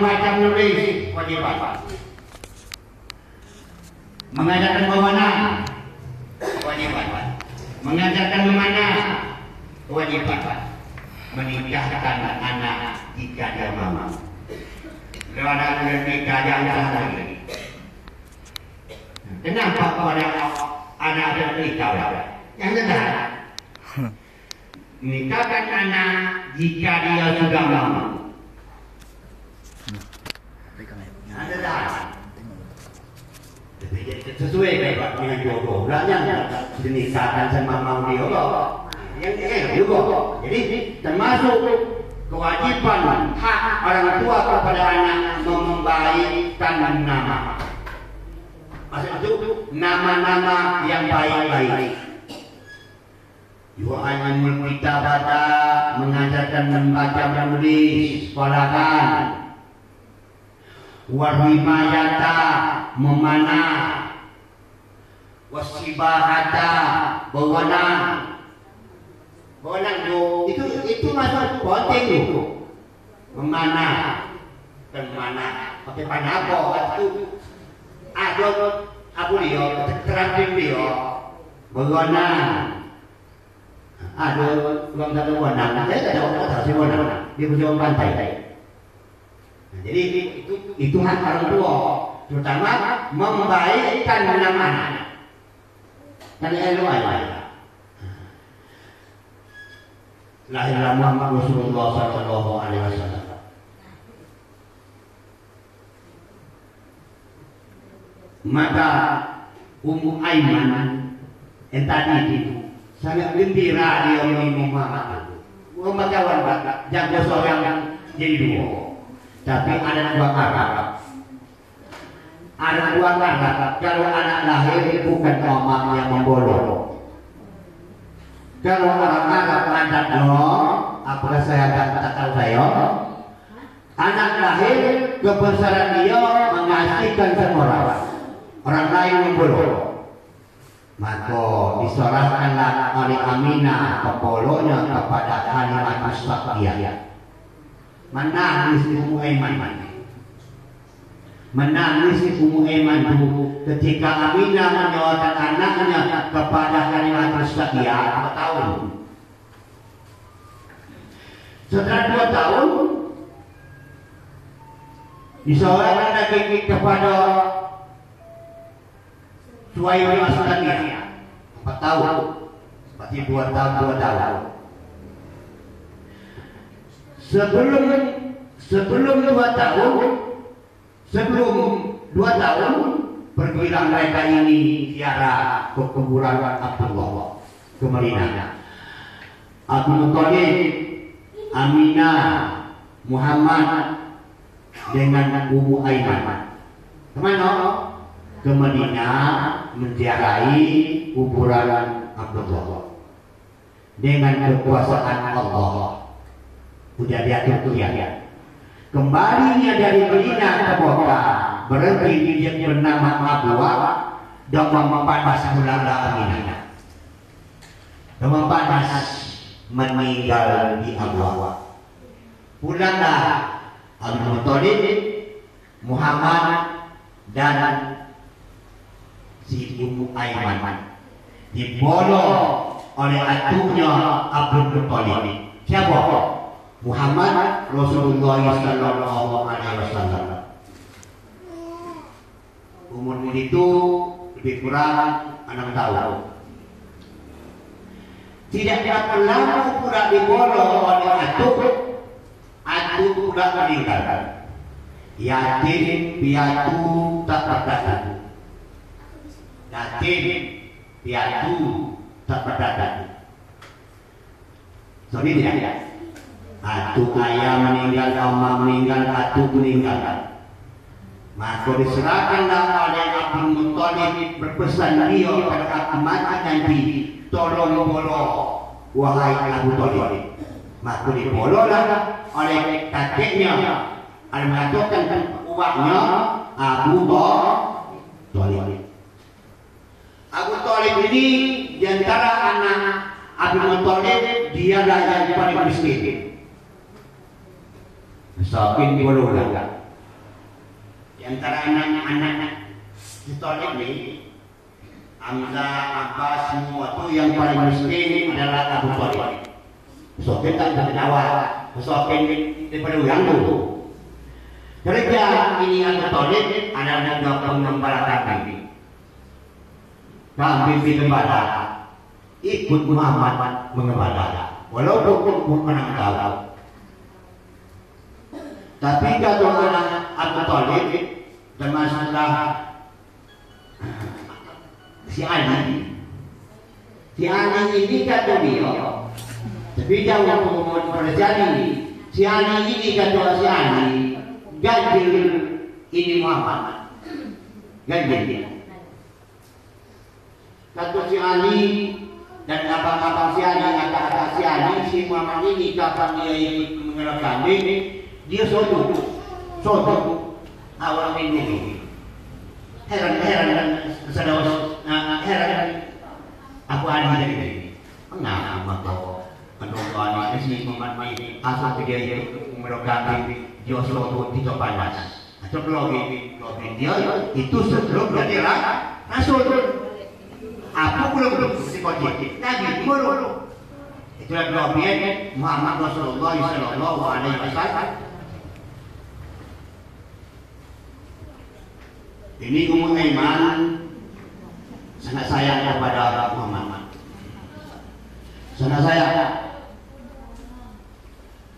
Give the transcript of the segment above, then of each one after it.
membaca menulis kewajiban. Mengajarkan memanah kewajiban. Mengajarkan memanah kewajiban. Menikahkan anak jika dia mampu. Karena menikah yang sahih. Kenapa pada anak menikah? Yang sederhana. Menikahkan anak jika dia sudah mampu. Yang sederhana. Sesuai dengan jodoh. Belakang dinikahkan sama mau dia. Yang juga. Jadi termasuk kewajiban hak orang tua kepada anak membaikkan nama. Maksud itu nama-nama yang baik-baik. Yu'allimul kitabata, mengajarkan membaca menulis, sekolahan. Warhimayata, memanah. Wasibahata, bewenang. Bewenang itu masuk penting itu. Memanah. Memanah. Pakai panah apa? Itu ada apa dia? Terakhir dia. Bewenang. Ada belum satu bewenang. Saya tidak tahu apa sih bewenang. Di ujung pantai. Nah, jadi itu hak orang tua. Terutama membaikkan nama anak. Dan LOI. Lahirlah Muhammad Rasulullah Sallallahu Alaihi Wasallam. Maka Ummu Aiman yang tadi itu sangat gembira dia minum Muhammad. Kawan jago seorang jadi dua. Tapi ada dua kakak. Ada dua kakak. Kalau anak lahir bukan mama yang membolong. Kalau orang-orang anak apakah saya katakan saya? Anak lahir kebesaran dia mengasihkan semua orang lain membolong. Maka diserahkanlah oleh Aminah kepolonya kepada Halimah Sa'diyah. Menangis Ummu Aiman. Menangis Ummu Aiman dulu ketika Aminah menyerahkan anaknya kepada Halimah Sa'diyah 2 tahun. Setelah 2 tahun diserahkan lagi kepada Suhaimah Sa'diyah 4 tahun. Berarti 2 tahun. Sebelum 2 tahun, sebelum 2 tahun pergilah mereka ini ziarah ke kuburan Abdullah ke Madinah. Abdul Muthalib, Aminah, Muhammad dengan Ummu Aiman. Kemana? Ke Madinah menziarahi kuburan Abdullah dengan kekuasaan Allah. Sudah diatur ya. Kembalinya dari Madinah ke Mekah berhenti di dia bernama Abwa dan mempanas mulala Aminah. Mempanas meninggal di Abwa. Pulanglah Abdul Muthalib, Muhammad dan si Ummu Aiman dibunuh oleh atunya Abdul Muthalib. Siapa? Muhammad Rasulullah Sallallahu Alaihi Wasallam. Umur itu lebih kurang 6 tahun. Tidak berapa lama pula dibunuh oleh atu pula meninggal. Yatim piatu tak berdaya. Yatim piatu tak berdaya. So ini ya. Atu ayah meninggal, mama meninggal, atu meninggal. Maka diserahkanlah oleh Abdul Muthalib berpesan dia kepada Ahmad nanti tolong bolo wahai Abu Thalib. Maka dibolehlah oleh kakeknya mengatakan uangnya Abu Thalib. Abu Thalib ini diantara anak Abdul Muthalib dialah yang paling miskin. Saking dibololah. antara anak-anak Tolib ini, Hamzah, Abbas, semua itu yang paling miskin adalah Abu Thalib. Sokin tak ada dakwah, sokin daripada orang tu. Kerja ini Abu Thalib adalah juga pengembala kambing. Kambing di gembala ikut Muhammad mengembala, walaupun pun orang tahu. Tapi kalau anak Abu Thalib dan masalah si Ali ini kata dia, tapi jauh terjadi. Si Ali ini kata si Ali ganjil ini Muhammad, ganjil dia. Kata si Ali dan abang-abang si Ali, kata si Ali, si Muhammad ini kapan dia ikut mengerah kambing, dia sodok awal ini. Heran aku ada dari mengapa kau menunggu si Muhammad ini asal dia itu merokan dia selalu tidak panas atau lagi dia itu sebelum dia rasul aku belum si kocik nabi belum itulah doa Muhammad Rasulullah Sallallahu Alaihi Wasallam. Ini umum iman sangat sayang kepada Muhammad, sangat sayang,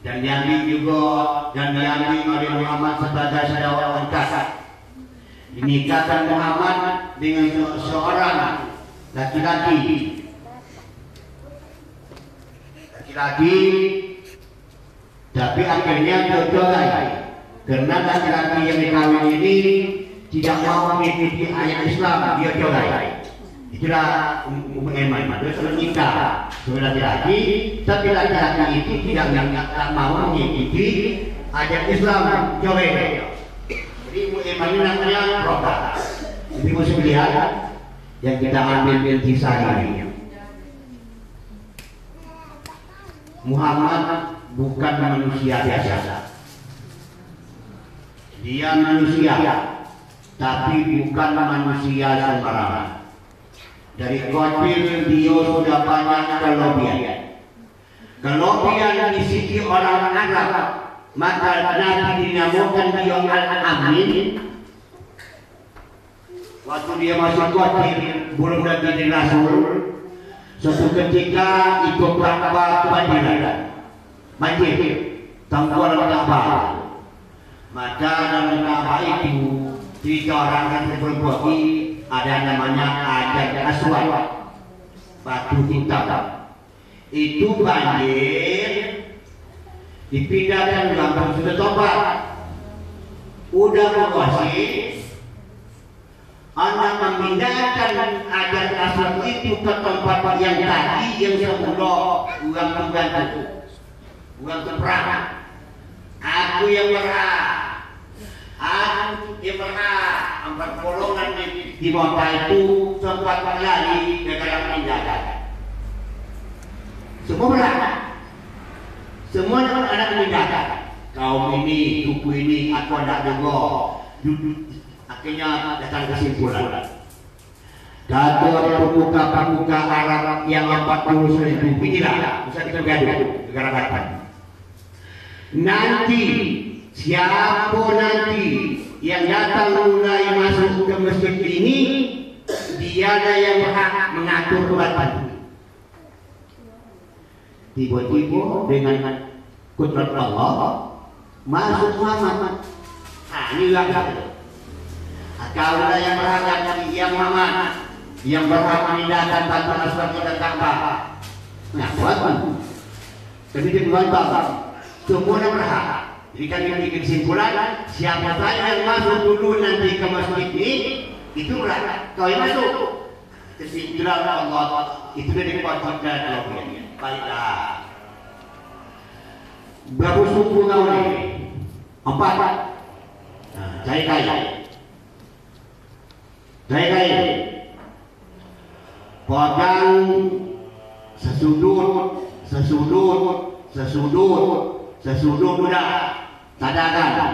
dan diambil juga dan diambil oleh Muhammad sebagai saudara angkat. Dinikahkan Muhammad dengan seorang laki-laki, tapi akhirnya bercerai karena laki-laki yang dikawin ini tidak mau mengikuti ayat Islam, dia cerai. Itulah iman. Dia sudah nikah dengan laki-laki, tapi laki-laki itu tidak mau mengikuti ayat Islam, cerai. Jadi iman ini namanya roda. Jadi mesti lihat yang kita ambil kisah ini. Muhammad bukan manusia biasa. Dia manusia, tapi bukan manusia sembarangan. Dari kecil dia sudah banyak kelebihan. Kelebihan di sisi orang Arab, maka Nabi dinamakan dia Al-Amin. Waktu dia masih kecil, belum jadi Rasul. Suatu ketika ikut Ka'bah kebanjiran, banjir, tangguhan Ka'bah. Maka dalam Ka'bah itu 3 orang yang berbagi ada namanya Hajar Aswad, batu hitam. Itu banjir, dipindahkan langsung sudah tobat. Udah berwasi, Anda memindahkan Hajar Aswad itu ke tempat yang tadi yang semula uang pembantu, uang perang. Aku yang berhak, empat golongan di bawah itu tempat lari negara pindahan. Semua berhak, semua anak pindahan. Kaum ini, suku ini, aku ada juga. Akhirnya datang kesimpulan. Kata pemuka-pemuka Arab yang 40.000 inilah bisa kita gaduh negara Barat. Nanti siapa nanti yang datang mulai masuk ke masjid ini, dialah yang berhak mengatur Barat. Tiba-tiba dengan kudrat Allah masuk Muhammad. Inilah kaulah yang berhak yang Muhammad, yang berhak memindahkan batu aswad ke Ka'bah. Nah, buat jadi dibantah. Semua yang berhak. Jadi kan yang bikin kesimpulan, siapa saja yang masuk dulu nanti ke masjid ini, itu berhak. Kau yang masuk. Kesimpulan Allah itu dari kewajibkan Allah. Baiklah. Berapa suku kau ini? 4. Nah, kaya. Baik, pegang sesudut sudah tadakan.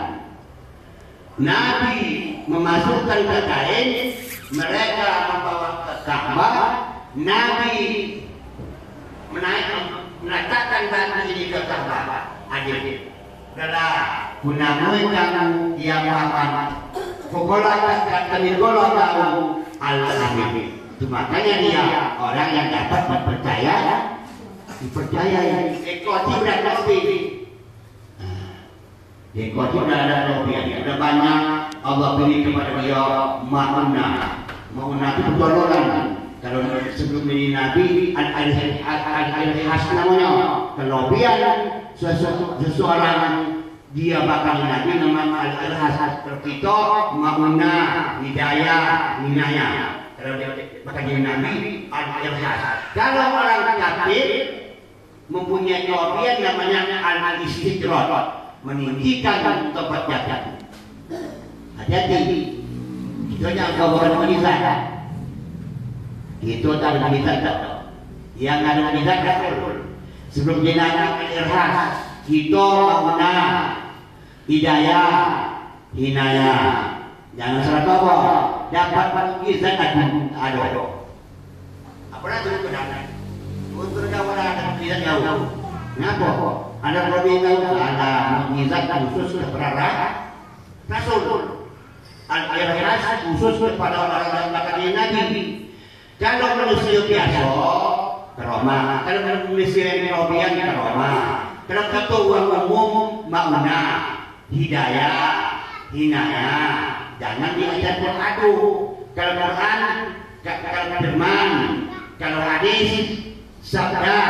Nabi memasukkan ke kain, mereka membawa ke Ka'bah. Nabi menatakan batu ini ke Ka'bah. Adik, adalah gunamu kamu yang makan. Pokoknya kami golong tahu al-amin. Itu makanya dia orang yang dapat dipercayai. Ekoti udah lebih. Ekoti udah ada lebih. Udah banyak Allah beri kepada dia makna. Makna itu pertolongan. Kalau sebelum ini Nabi al-khas namanya. Kelebihan seseorang dia bakal Nabi nama al-khas. Kita makna hidayah minaya. Kalau dia bakal jadi Nabi al-khas. Kalau orang kafir mempunyai kelebihan namanya al-istidrak, meninggikan tempat jatuh. Hati-hati. Itu yang kau bukan mujizat. Itu tak ada mujizat. Yang ada mujizat Rasul. Sebelum jenazah al-khas, kita makna hidayah, hinayah. Jangan salah apa. Dapat mujizat ada. Apa itu benar? Untuk kawan ada mujizat jauh. Kenapa? Ada lebih tahu ada mujizat khusus kepada Rasul. Al-khas khusus kepada orang-orang bakal Nabi. Kalau manusia biasa karomah, kalau manusia yang kerobian karomah. Kalau kita orang umum makna hidayah, hinayah. Jangan diajar beradu. Kalau Quran, kalau firman, kalau hadis, sabda,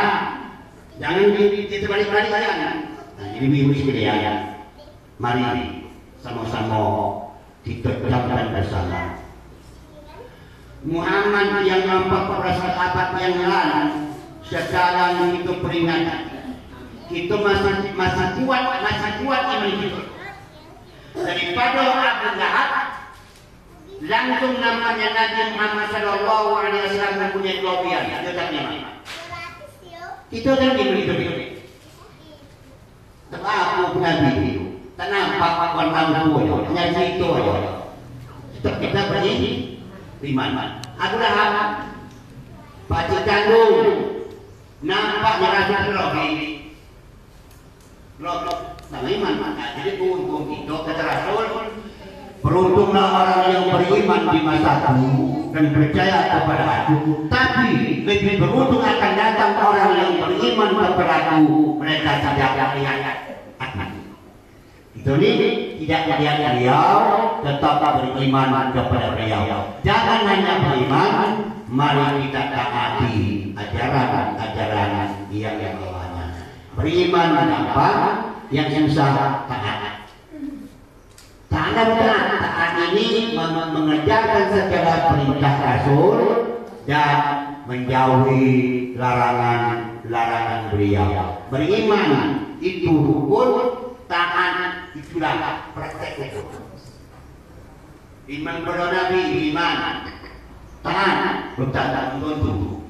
jangan diterbalik-balikan. Nah, ini ibu sekalian, mari sama-sama kita tegakkan bersama. Muhammad yang nampak pada sahabat yang lain, sekarang itu peringatan. Kita masih kuat iman kita. Daripada Abu Lahab, langsung namanya Nabi Muhammad Sallallahu Alaihi Wasallam mempunyai kelebihan. Kita kan hidup. Tapi Nabi itu, tak nampak orang tua, hanya itu aja. Kita beri iman. Abu Lahab, pakcik kandung, nampak merasa Robi. Sama iman, jadi untung itu kata Rasul, beruntunglah orang yang beriman di masaku dan percaya kepada aku. Tapi lebih beruntung akan datang orang yang beriman kepada aku. Mereka tidak melihat itu nih tidak melihat beliau, tetap beriman kepada beliau. Jangan hanya beriman, mari kita taati ajaran yang bawahnya. Beriman gampang, yang susah taat. Taat ini mengerjakan segala perintah Rasul dan menjauhi larangan beliau. Beriman itu rukun, taat itulah praktek itu. Iman pada Nabi, iman. Taat bertanda tentu.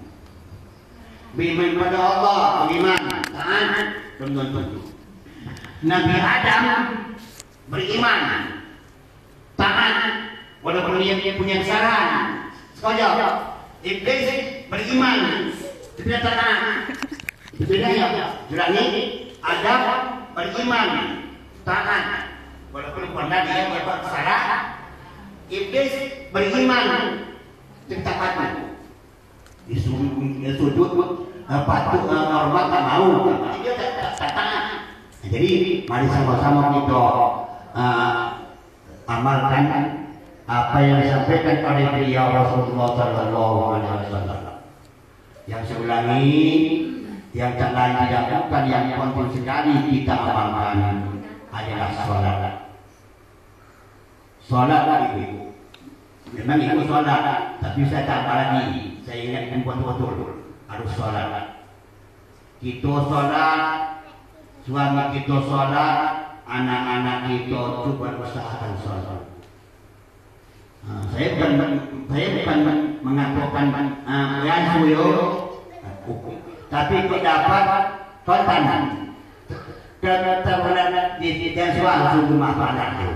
Beriman pada Allah, beriman. Taat tentu. Nabi Adam beriman, taat walaupun dia punya kesalahan. Sekolah Iblis beriman, tidak taat. Bedanya, Jurani Adam beriman, taat walaupun pernah dia berbuat kesalahan. Iblis beriman, tidak taat. Sujud patuh hormat tak mau, dia tak taat. Jadi mari sama-sama kita amalkan apa yang disampaikan oleh beliau Rasulullah Sallallahu Alaihi Wasallam. Yang saya ulangi, yang tak lain tidak bukan yang penting sekali kita amalkan adalah sholat. Sholat itu, memang itu sholat, tapi saya tambah lagi, saya ingatkan betul-betul harus sholat. Kita sholat. Suami kita sholat, anak-anak kita coba usahakan sholat. Saya bukan mengatakan suyo, tapi dapat kontan. Keterangan di suatu rumah padat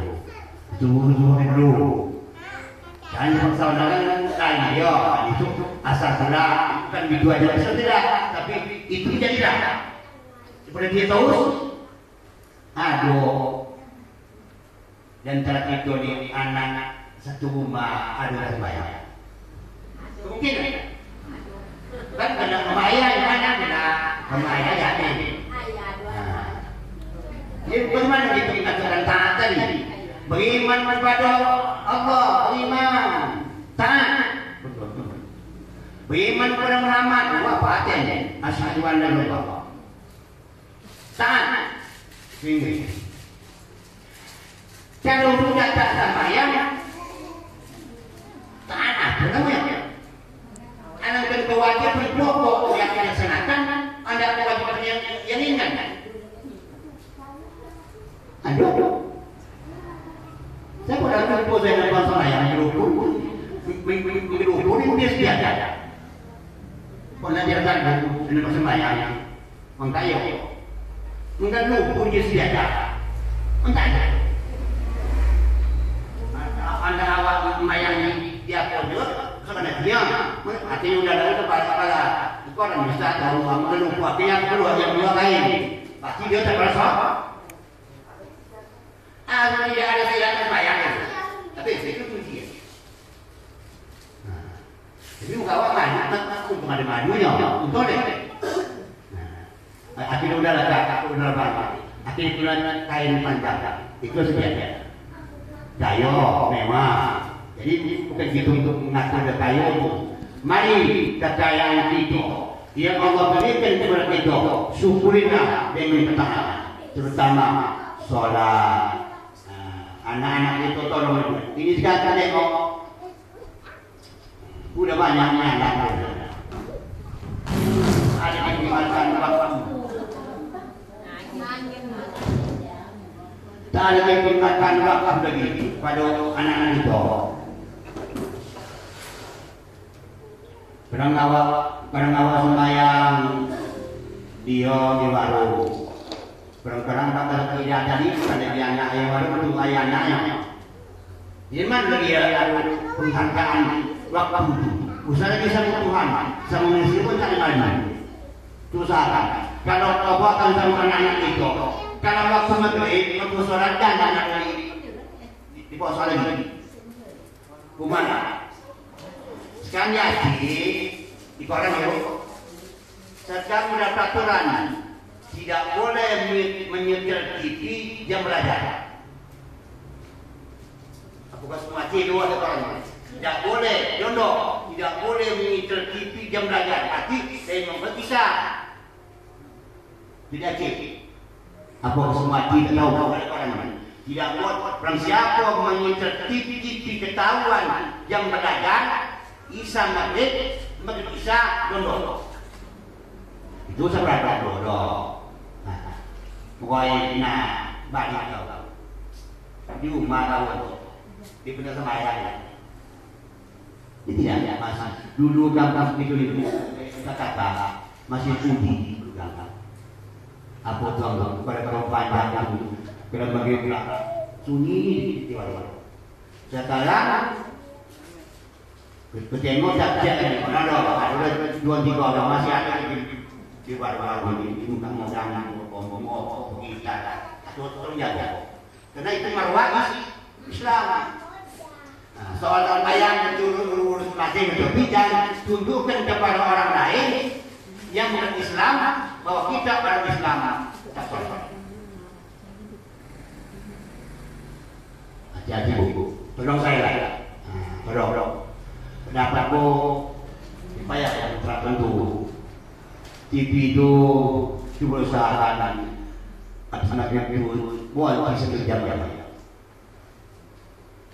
itu Tuh dulu. Jangan saudara lain dia itu asal pula bukan begitu aja bisa tidak, tapi itu tidak. Seperti dia tahu, aduh, dan cara itu di anak satu rumah ada sembahyang. Mungkin kan kena kemaya yang mana kena kemaya ya ini. Jadi bagaimana kita katakan taat tadi? Beriman kepada Allah, beriman taat. Beriman kepada Muhammad, apa artinya? Asyhadu an la ilaha illallah. Taat. Tinggi. Kalau sudah tak sembahyang, taat apa namanya? Anak dan kewajiban pokok yang dilaksanakan, ada kewajiban yang ringan. Aduh. Saya pernah berpose dengan bangsa yang berhukum ini dia sediakan. Pernah dia kan dengan sembahyang, mengkayo, mengkayu dia sediakan, mengkayu. Anda awak sembahyang dia pojok, sebenarnya dia, artinya udah ada kepala-kepala. Orang bisa tahu menunggu waktu yang kedua yang dua lain, pasti dia terperasa. Tidak ada tidak sembahyang, tapi itu dia. Jadi muka awak maju, untuk ada majunya, untuk deh. Akhirnya udah lah, udah banyak. Akhirnya kain panjang, itu sebenarnya. Kayu memang. Jadi bukan gitu untuk mengatur kayu. Mari kekayaan itu yang Allah berikan kepada kita, syukurilah dengan ketaatan, terutama sholat. Anak-anak itu tolong. Ini sekarang tengok, udah banyak anak. Ada yang dimakan waktu. Tak ada yang dimakan waktu lagi pada anak-anak itu. Barang awal sembahyang dia di warung. Barang-barang bakal tidak tadi pada dia anak yang baru itu anaknya. Di mana dia ada penghargaan waktu itu. Usaha bisa Tuhan, sama manusia pun tak ada. Usahakan. Kalau kau akan sama anak-anak itu, kalau waktu maghrib, waktu sholat dan anak lagi di bawah sholat lagi. Kumana? Sekarang jadi di koran itu, sekarang sudah peraturan. Tidak boleh menyetel TV jam belajar. Apakah semua tidur ada orang? Tidak boleh, contoh, tidak boleh menyetel TV jam belajar. Tapi saya memperkisah. Tidak cek. Apakah semua tidak tahu oleh orang? Tidak boleh. Orang siapa menyetel TV ketahuan jam belajar, Isa maghrib, Isa contoh. Itu seberapa bodoh. Pokoknya balik kau di rumah kau di benda sembahyang. Ini tidak masih dulu gampang itu kata masih putih dulu gampang. Apa tuang pada kalau panjang itu kena bagi sunyi di luar. Sekarang ketengok tak ada ada 2-3 orang masih ada di luar ini bukan ngomong kita atau terjaga karena itu marwah Islam. Soal yang urus masing tapi jangan tunjukkan kepada orang lain yang bukan Islam bahwa kita orang Islam. Hati-hati bu, tolong saya lah, tolong. Pendapatku supaya yang tertentu TV itu coba usahakan anak-anaknya itu boleh sekejap ya.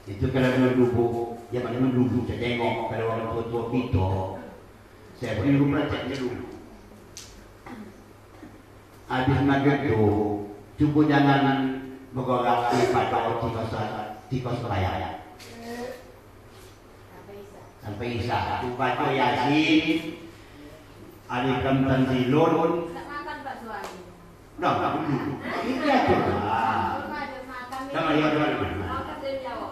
Itu kalau dulu yang mana dulu saya tengok kalau orang tua kita saya perlu prakteknya dulu. Habis maghrib itu cukup jangan bergerak pada tikus pelayan sampai Isa. Itu baca Yasin. Ada kemudian silon. Tak makan bakso lagi. Dah, tak dulu. Ini aja. Sama dia ada. Makan dari Jawa.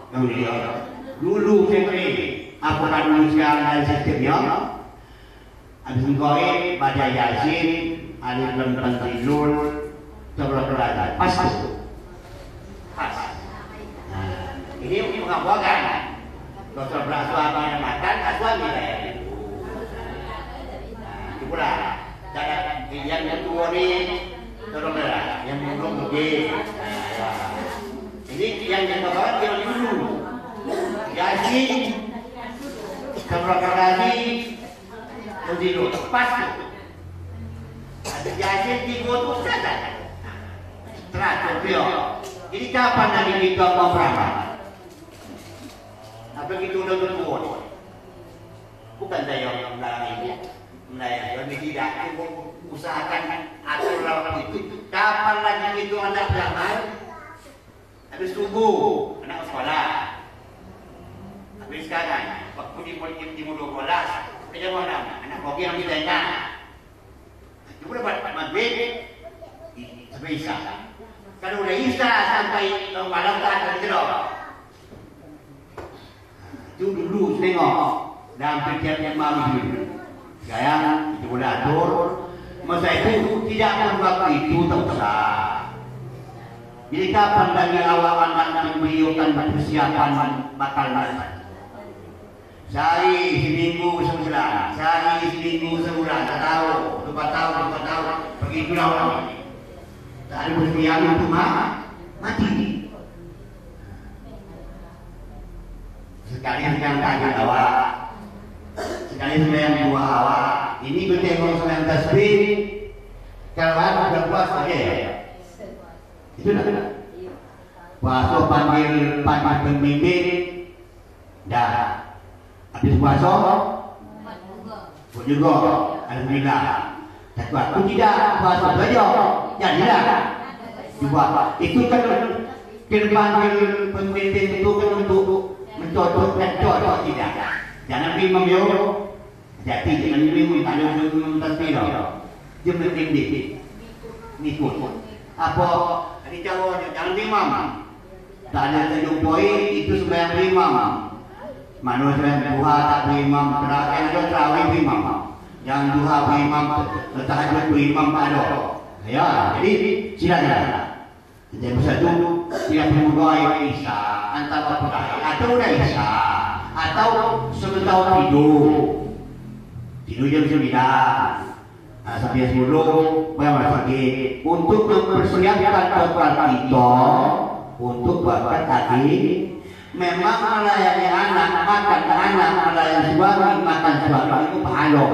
Dulu sendiri aku kan menuliskan dari sistemnya. Habis ngoi baca Yasin, alif lam tanzilul, coba pas itu. Pas. Nah, ini mengabarkan dokter berasuah yang makan asuhan kita ya. Itu pula. Dan yang kedua ni, saudara, yang belum pergi. Ini yang mengabarkan yang dulu. Yasin, coba lagi, tanzilul, pas. Ada Yasin di foto saja. Teratur dia. Ini kapan nanti kita mau beramal? Apa kita udah berbuat? Bukan saya yang melarang ibu. Melarang tidak. Ibu usahakan atur lawan itu. Kapan lagi itu anak beramal? Habis subuh, anak sekolah. Habis sekarang, waktu di mulut bolas, kerja mana? Anak kopi yang ditanya. Ibu dapat maghrib, sampai isya. Kalau udah isya sampai malam tak ada tidur. Itu dulu tengok dalam perjanjian malam itu. Sekarang itu udah atur. Masa itu tidak membuat itu tak usah. Jadi kapan lagi awak anak memberikan persiapan bakal makan? Sehari seminggu sebulan, sehari seminggu sebulan, tak tahu, 2 tahun, begitulah orang ini. Tak ada persiapan untuk mati. Sekali yang tanya awak, sekali yang dua awak. Ini bertengok dengan tasbih. Kalau ada puasa ya. Itu nak. Puasa panggil pemimpin. Dah. Habis puasa juga. Alhamdulillah. Tapi aku tidak puasa saja. Jadilah. Cuba. Itu kan panggil pemimpin itu kan untuk mencocok tidak. Jangan imam yo. Jadi jangan imam tak ada imam tasbih dah. Dia mesti ikut. Apa hari jawab jangan imam. Tak ada terjumpai itu sembahyang imam. Manusia duha tak imam, terakhir ada tarawih imam. Yang duha imam, tahajud imam tak ada. Ya, jadi silakan. Jadi satu tidak berdoa isya antara pagi atau udah isya atau sebentar tidur jam 9 sampai 10 pagi untuk mempersiapkan bekal kita untuk berangkat haji. Memang melayani anak makan anak, melayani suami makan suami itu pahala.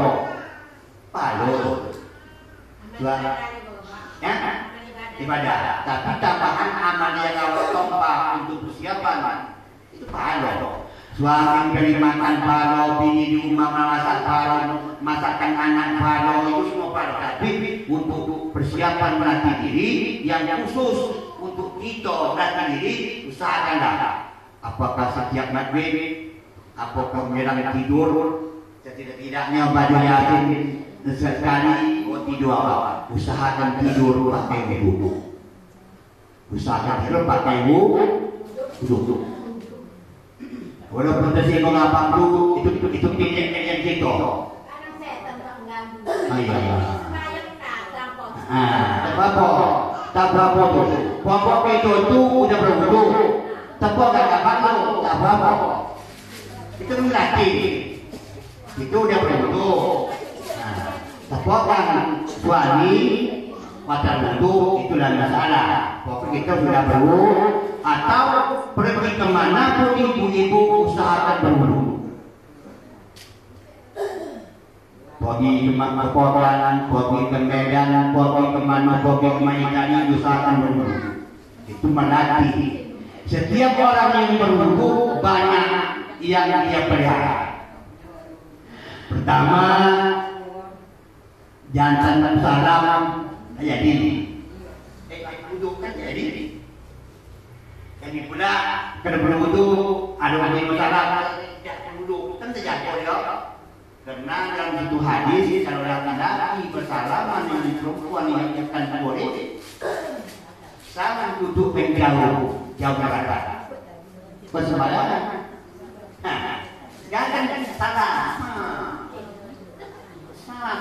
Ya, ibadah. Tapi tambahan amal yang Allah tumpah untuk persiapan itu pahala. Suami beri makan pahala, bini di rumah masak pahala, masakan anak pahala, itu semua pahala. Tapi untuk persiapan melatih diri yang khusus untuk kita melatih diri, usahakanlah. Apakah setiap maghrib, apakah menjelang tidur, setidak-tidaknya baca Yasin sekali tidur awal. Usahakan tidur pakai wudhu. Usahakan tidur pakai wudhu. Walaupun tersinggung apa itu pilihan kita. Tak berapa tu. Pokok itu udah berwudhu. Tepuk tak apa-apa. Itu melatih. Itu udah berwudhu. Tepuk kan suami wajar wudhu itu dah masalah. Pokok kita sudah berwudhu atau pergi kemana pun ibu-ibu usahakan berwudhu. Pergi ke perkotaan, pergi ke Medan, pergi kemana, pergi ke Maitani usahakan berwudhu. Itu melatih. Setiap orang yang berwudhu banyak yang dia pelihara. Pertama, jangan salam jadi. Wudhu kan jadi. Ini pula kena berwudhu ada orang yang salam jangan wudhu kan terjatuh dia. Karena dalam satu hadis kalau laki-laki bersalaman dengan perempuan yang akan boleh, sama duduk menjauh. Jauh jarak. Persembahyang. Jangan salah. Salah.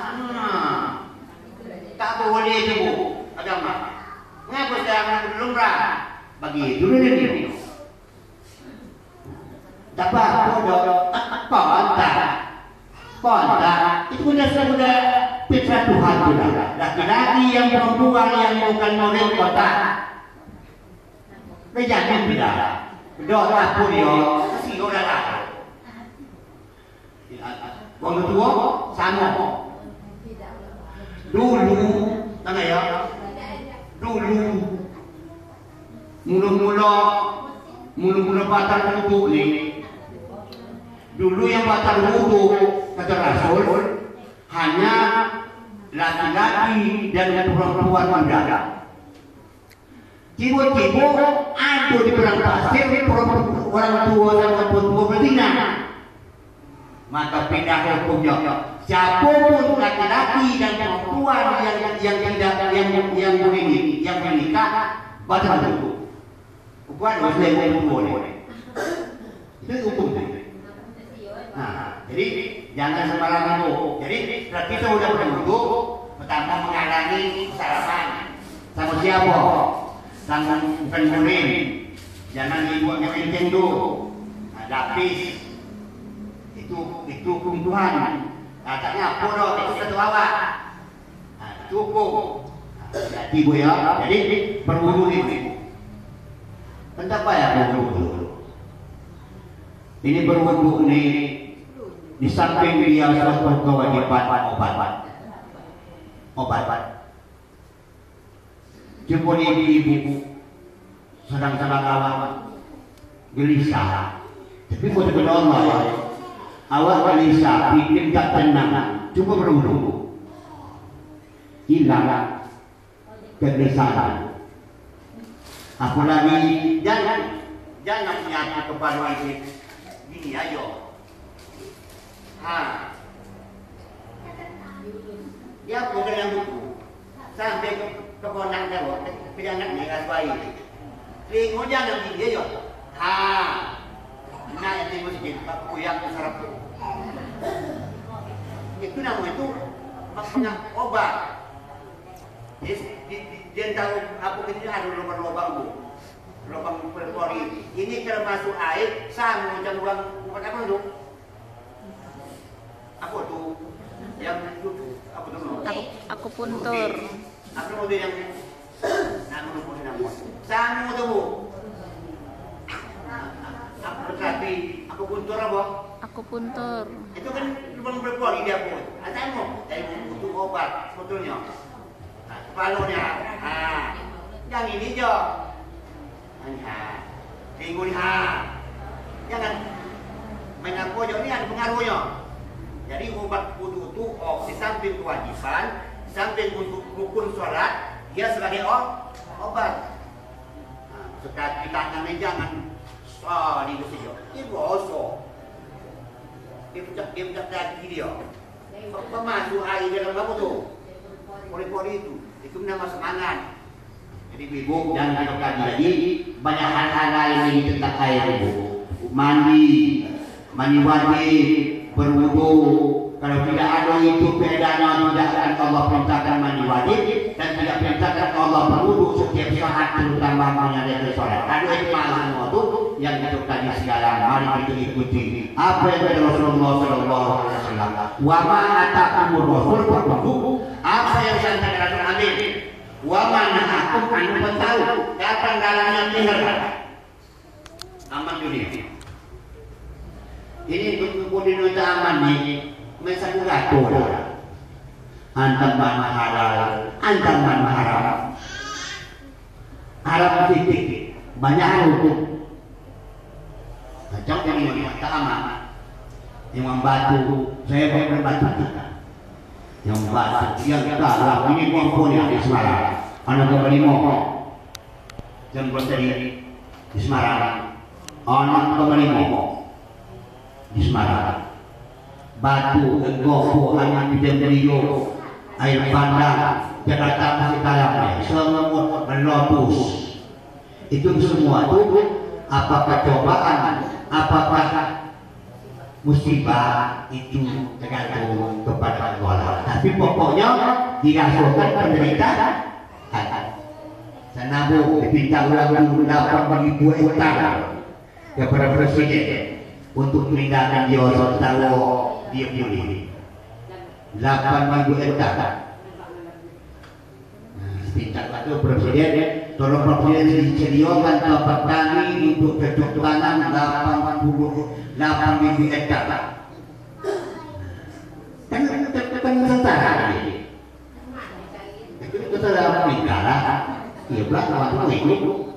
Tak boleh itu agama. Ngapa saya lumrah? Bagi dulu dia. Dapat bodoh kontak itu sudah fitrah Tuhan sudah. Laki-laki yang perempuan yang bukan model kontak. Jangan tidak. Doa pun dia kasih orang lain. Orang tua sama. Dulu, tanya ya. Dulu, mula-mula batal wudu ni. Dulu yang batal wudu kata Rasul hanya laki-laki dan perempuan muda. Tiba-tiba ada di perang pasir orang tua dan orang tua berzina. Maka pindah hukumnya. Siapapun laki-laki dan perempuan yang menikah batal wudu. Bukan Muslim boleh. Itu hukum. Nah, jadi jangan sembarangan itu. Jadi kita sudah berwudu, pertama menghalangi sarapan. Sama siapa? Sama bukan murim. Jangan dibuat kencing tu. Lapis. Itu hukum Tuhan. Katanya bodoh itu satu awak. Cukup. Jadi bu ya. Jadi berwudu ini. Kenapa ya berwudu? Ini berwudu ini di samping dia suatu kewajiban obat. Jemput ibu sedang-sedang awak gelisah. Tapi kau sebenarnya Allah, awak gelisah, bikin tak tenang, cukup berwudu, hilang kegelisahan. Apalagi jangan menyatu kepada ini. Gini ayo. Dia bukan yang buku. Sampai ke konak dia, ke anak ni kan baik. Tengok jangan gini ayo. Nah yang tengok sikit, aku yang sarap tu. Itu namanya itu maksudnya obat. Dia tahu apa ini ada lubang pori. Ini termasuk air sama macam buat apa tu? Apa tu? Yang apa tu? Aku puntur. Apa tu yang nama sama tu bu? Apa berarti aku puntur apa? Aku puntur. Itu kan lubang pori dia pun. Asalmu dari butuh obat sebetulnya. Kepalanya, yang ini je, tinggal jangan main apa je ni ada pengaruhnya. Jadi obat wudu itu di samping kewajiban, di samping untuk rukun sholat, dia sebagai obat. Sekali tangan ni jangan di situ, dia bosok, dia pucat daging dia. Masuk air dalam apa tu? Pori-pori itu nama semangat. Jadi ibu dan anak lagi banyak hal-hal lain ini tentang air ibu. Mandi wajib, berwudu. Kalau tidak ada itu bedanya tidak akan Allah perintahkan mandi wajib dan tidak perintahkan Allah berwudu setiap saat terutama mengenai sholat. Ada ikmal itu yang itu tadi segala mari kita ikuti apa yang kata Rasulullah Sallallahu Alaihi Wasallam. Wa ma atakumur Rasul berwudu. Apa yang saya katakan ambil. Wa mana aku kan tahu kapan dalamnya tinggal. Aman dunia. Ini untuk dunia aman ni mesang gato. Antam mana halal, antam mana haram. Haram titik banyak hukum. Contoh ini tak aman. Yang membatu, saya berbatu kita. Yang batu, yang kalah ini kompon yang di Semarang. Anak kelima, jemput tadi di Semarang. Anak kelima di Semarang. Batu, gopo, anak di Jemberio, air bandang, Jakarta masih kalah. Semua melotus. Itu semua itu apakah cobaan, apakah musibah, itu tergantung kepada Allah. Tapi pokoknya dirasakan penderitaan. Sanabu dipinta ulang 8.000 hektar kepada presiden untuk meninggalkan Yoso Tawo dia pilih 8.000 hektar. Pinta itu presiden, tolong presiden disediakan tempat tani untuk cocok tanam 8.000 hektar. Kan tentara ini. Itu tentara negara. Iya belakang itu.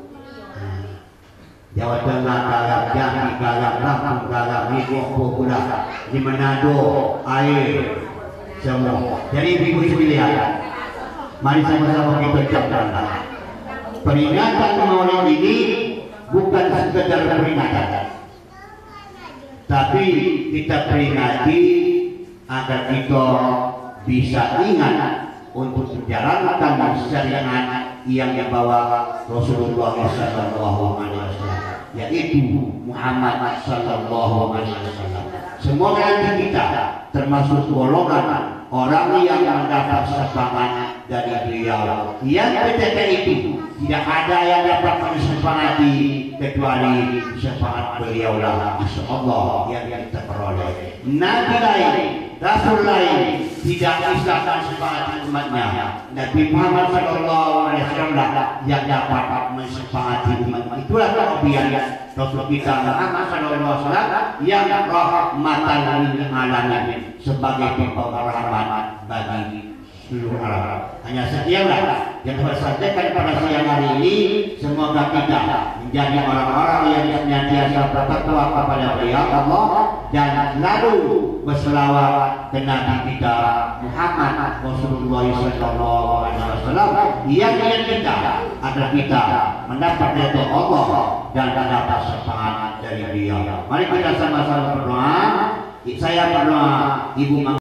Jawa Tengah kalah, Jambi kalah, Lampung kalah, Bogor kalah, di Manado air semua. Jadi ibu sekalian, mari sama-sama kita ucapkan peringatan Maulid ini bukan sekedar peringatan, tapi kita peringati agar kita bisa ingat untuk menjalankan syariat yang dibawa Rasulullah SAW, yaitu Muhammad SAW. Semoga nanti kita termasuk golongan orang yang mendapat syafaat dari beliau. Yang ketika itu tidak ada yang dapat mensyafaati kecuali syafaat beliau lah, insyaallah yang kita peroleh. Nabi lain, Rasul lain tidak bisa mensyafaati umatnya. Nabi Muhammad SAW yang dapat mensyafaati umatnya. Itulah kelebihan Rasul kita Muhammad SAW yang rahmatan lil alamin, sebagai pembawa rahmat bagi seluruh alam. Hanya sekianlah yang saya sampaikan pada siang hari ini. Semoga kita menjadi orang-orang yang senantiasa bertakwa kepada Allah dan selalu berselawat ke Nabi kita Muhammad Rasulullah SAW yang kita agar kita mendapat ridha Allah dan mendapat syafaat dari beliau. Mari kita sama-sama berdoa. Saya berdoa, Ibu